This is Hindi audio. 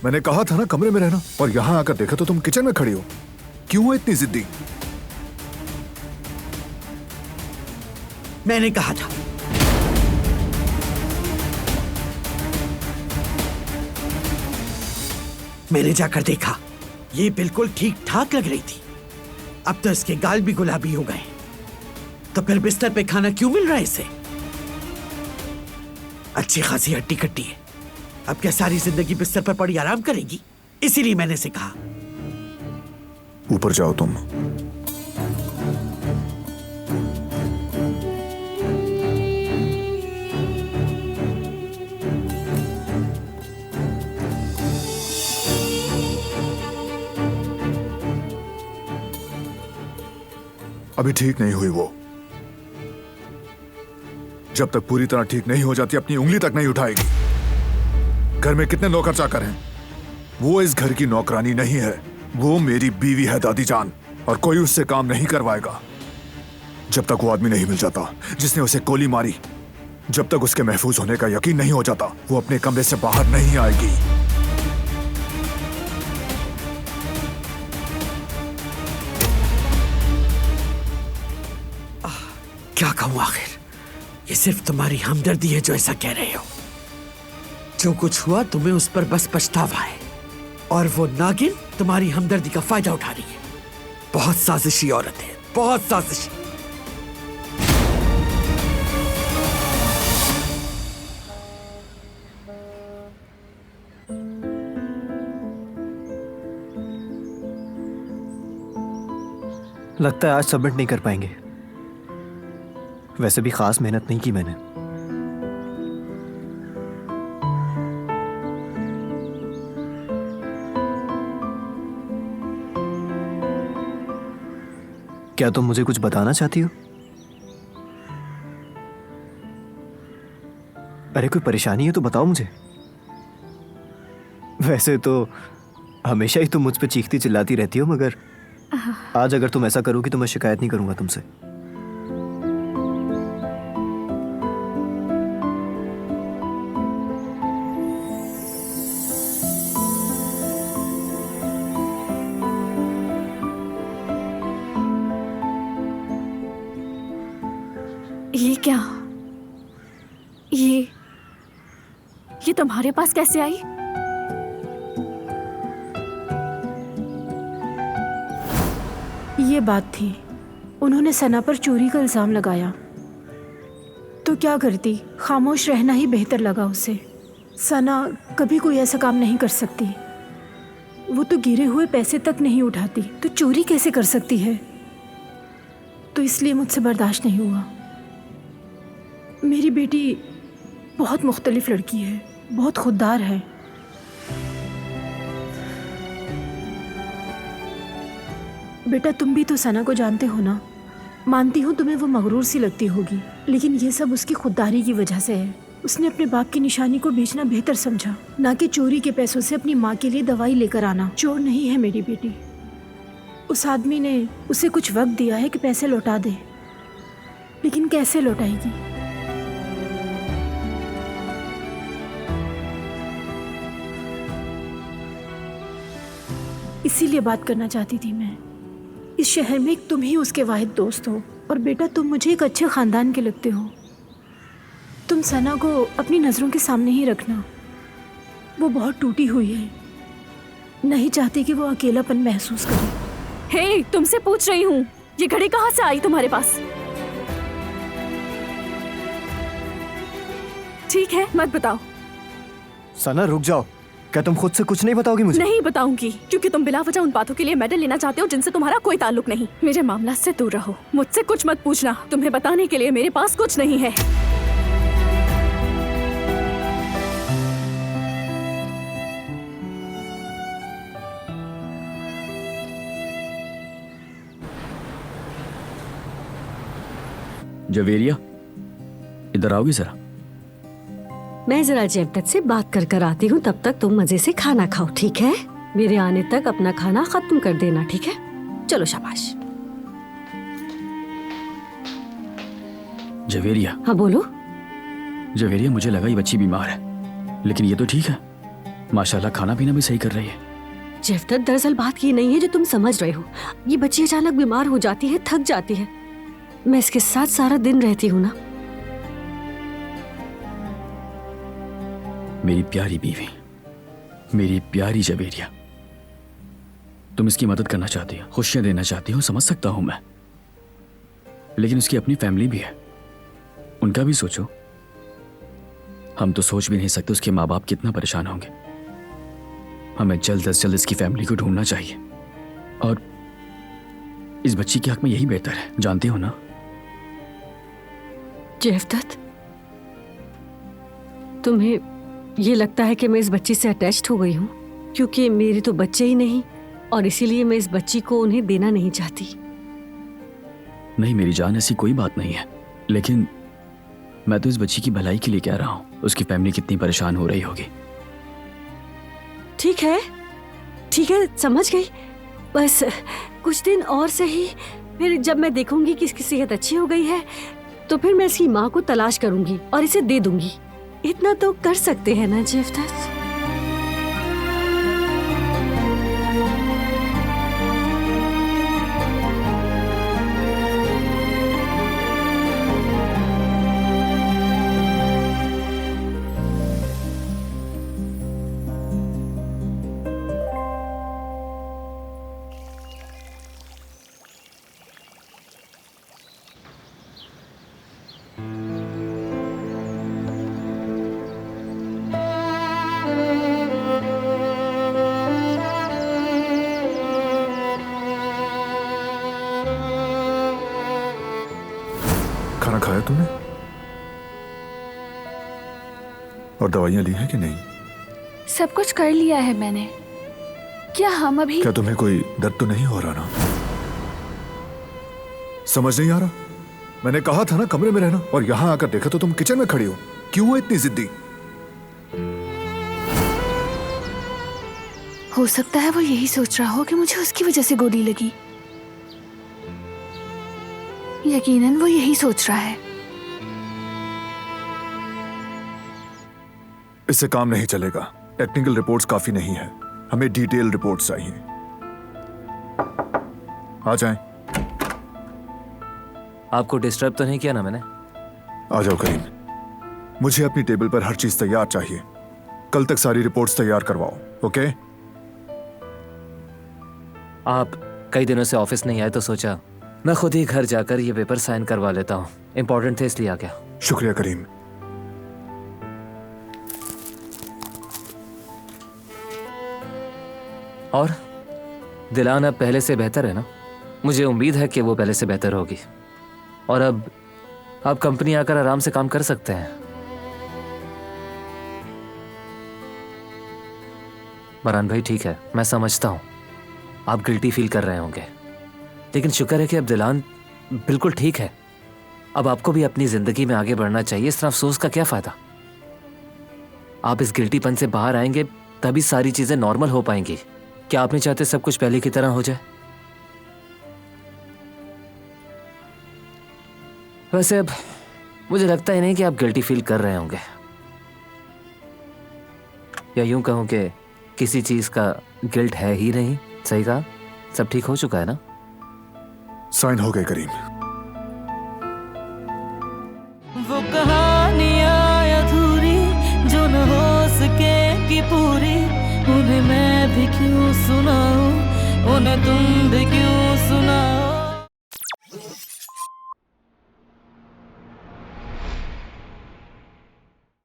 मैंने कहा था ना कमरे में रहना, और यहाँ आकर देखा तो तुम किचन में खड़ी हो। क्यों हो इतनी जिद्दी? मैंने कहा था। मैंने जाकर देखा, ये बिल्कुल ठीक ठाक लग रही थी। अब तो इसके गाल भी गुलाबी हो गए। तो फिर बिस्तर पे खाना क्यों मिल रहा है इसे? अच्छी खासी हट्टी कट्टी है। अब क्या सारी जिंदगी बिस्तर पर पड़ी आराम करेगी? इसीलिए मैंने इसे कहा ऊपर जाओ तुम। अभी ठीक नहीं हुई वो। जब तक पूरी तरह ठीक नहीं हो जाती अपनी उंगली तक नहीं उठाएगी। घर में कितने नौकर चाकर हैं, वो इस घर की नौकरानी नहीं है। वो मेरी बीवी है दादी जान, और कोई उससे काम नहीं करवाएगा जब तक वो आदमी नहीं मिल जाता जिसने उसे गोली मारी। जब तक उसके महफूज होने का यकीन नहीं हो जाता वो अपने कमरे से बाहर नहीं आएगी। क्या कहूं आखिर? ये सिर्फ तुम्हारी हमदर्दी है जो ऐसा कह रहे हो। जो कुछ हुआ तुम्हें उस पर बस पछतावा है, और वो नागिन तुम्हारी हमदर्दी का फायदा उठा रही है। बहुत साजिशी औरत है, बहुत साजिशी। लगता है आज सबमिट नहीं कर पाएंगे। वैसे भी खास मेहनत नहीं की मैंने। क्या तुम मुझे कुछ बताना चाहती हो? अरे कोई परेशानी है तो बताओ मुझे। वैसे तो हमेशा ही तुम मुझ पे चीखती चिल्लाती रहती हो, मगर आज अगर तुम ऐसा करोगी तो मैं शिकायत नहीं करूंगा तुमसे। ये क्या? ये तुम्हारे पास कैसे आई? ये बात थी। उन्होंने सना पर चोरी का इल्जाम लगाया तो क्या करती? खामोश रहना ही बेहतर लगा उसे। सना कभी कोई ऐसा काम नहीं कर सकती। वो तो गिरे हुए पैसे तक नहीं उठाती, तो चोरी कैसे कर सकती है? तो इसलिए मुझसे बर्दाश्त नहीं हुआ। मेरी बेटी बहुत मुख्तलिफ लड़की है, बहुत खुददार है। बेटा तुम भी तो सना को जानते हो ना। मानती हूँ तुम्हें वो मगरूर सी लगती होगी, लेकिन ये सब उसकी खुददारी की वजह से है। उसने अपने बाप की निशानी को बेचना बेहतर समझा, ना कि चोरी के पैसों से अपनी माँ के लिए दवाई लेकर आना। चोर नहीं है मेरी बेटी। उस आदमी ने उसे कुछ वक्त दिया है कि पैसे लौटा दे, लेकिन कैसे लौटाएगी? इसीलिए बात करना चाहती थी मैं। इस शहर में एक तुम ही उसके वाहिद दोस्त हो, और बेटा तुम मुझे एक अच्छे खानदान के लगते हो। तुम सना को अपनी नज़रों के सामने ही रखना। वो बहुत टूटी हुई है, नहीं चाहती कि वो अकेलापन महसूस करे। हे, तुमसे पूछ रही हूँ, ये घड़ी कहाँ से आई तुम्हारे पास? ठीक है, मत बताओ। सना रुक जाओ। क्या तुम खुद से कुछ नहीं बताओगी मुझे? नहीं बताऊंगी, क्योंकि तुम बिला वजह उन बातों के लिए मेडल लेना चाहते हो जिनसे तुम्हारा कोई ताल्लुक नहीं। मेरे मामला से दूर रहो, मुझसे कुछ मत पूछना। तुम्हें बताने के लिए मेरे पास कुछ नहीं है। जवेरिया, इधर आओगी जरा। मैं जरा जयदत्त से बात कर आती हूँ, तब तक तुम मजे से खाना खाओ, ठीक है? मेरे आने तक अपना खाना खत्म कर देना, ठीक है? चलो शाबाश। जवेरिया। हाँ बोलो। जवेरिया, मुझे लगा ये बच्ची बीमार है, लेकिन ये तो ठीक है। माशाल्लाह खाना पीना भी सही कर रही है। जेफ्टर, दरअसल बात ये नहीं है जो तुम समझ रहे हो। ये बच्ची अचानक बीमार हो जाती है, थक जाती है। मैं इसके साथ सारा दिन रहती हूँ ना। मेरी प्यारी बीवी, मेरी प्यारी जवेरिया, तुम इसकी मदद करना चाहती हो, खुशियां देना चाहती हो, समझ सकता हूं मैं, लेकिन उसकी अपनी फैमिली भी है, उनका भी सोचो। हम तो सोच भी नहीं सकते उसके माँ बाप कितना परेशान होंगे। हमें जल्द से जल्द इसकी फैमिली को ढूंढना चाहिए और इस बच्ची के हक में यही बेहतर है, जानते हो ना। जेफ्तर, तुम्हें ये लगता है कि मैं इस बच्ची से अटैच्ड हो गई हूँ क्योंकि मेरे तो बच्चे ही नहीं और इसीलिए मैं इस बच्ची को उन्हें देना नहीं चाहती। नहीं मेरी जान, ऐसी कोई बात नहीं है, लेकिन मैं तो इस बच्ची की भलाई के लिए कह रहा हूँ। उसकी फैमिली कितनी परेशान हो रही होगी। ठीक है, समझ गई। बस कुछ दिन और सही, फिर जब मैं देखूंगी कि इसकी सेहत अच्छी हो गई है तो फिर मैं इसकी माँ को तलाश करूंगी और इसे दे दूंगी। इतना तो कर सकते हैं ना जेफ्तर? खाना खाया तुमने? और दवाइयां ली हैं कि नहीं? सब कुछ कर लिया है मैंने। क्या हम अभी? क्या तुम्हें कोई दर्द तो नहीं हो रहा ना? समझ नहीं आ रहा? मैंने कहा था ना कमरे में रहना, और यहां आकर देखा तो तुम किचन में खड़ी हो। क्यों हो इतनी जिद्दी? हो सकता है वो यही सोच रहा हो कि मुझे उसकी वजह से गोली लगी। यकीनन वो यही सोच रहा है। इससे काम नहीं चलेगा। टेक्निकल रिपोर्ट्स काफी नहीं है, हमें डिटेल रिपोर्ट्स चाहिए। आ जाएं। आपको डिस्टर्ब तो नहीं किया ना मैंने? आ जाओ करीम, मुझे अपनी टेबल पर हर चीज तैयार चाहिए। कल तक सारी रिपोर्ट्स तैयार करवाओ, ओके? आप कई दिनों से ऑफिस नहीं आए तो सोचा मैं खुद ही घर जाकर ये पेपर साइन करवा लेता हूँ। इंपॉर्टेंट थे इसलिए आ गया। शुक्रिया करीम। और दिलान अब पहले से बेहतर है ना? मुझे उम्मीद है कि वो पहले से बेहतर होगी और अब कंपनी आकर आराम से काम कर सकते हैं। बरान भाई ठीक है, मैं समझता हूँ आप गिल्टी फील कर रहे होंगे, लेकिन शुक्र है कि अब दिलान बिल्कुल ठीक है। अब आपको भी अपनी जिंदगी में आगे बढ़ना चाहिए। इस तरह अफसोस का क्या फायदा? आप इस गिल्टीपन से बाहर आएंगे तभी सारी चीजें नॉर्मल हो पाएंगी। क्या आप नहीं चाहते सब कुछ पहले की तरह हो जाए? वैसे अब मुझे लगता ही नहीं कि आप गिल्टी फील कर रहे होंगे, या यूं कहूं कि किसी चीज का गिल्ट है ही नहीं। सही कहा, सब ठीक हो चुका है ना? साइन हो गए करीम। वो कहानियां अधूरी जो न हो सके कि पूरी, उन्हें मैं भी क्यों सुनाऊं, उन्हें तुम भी क्यों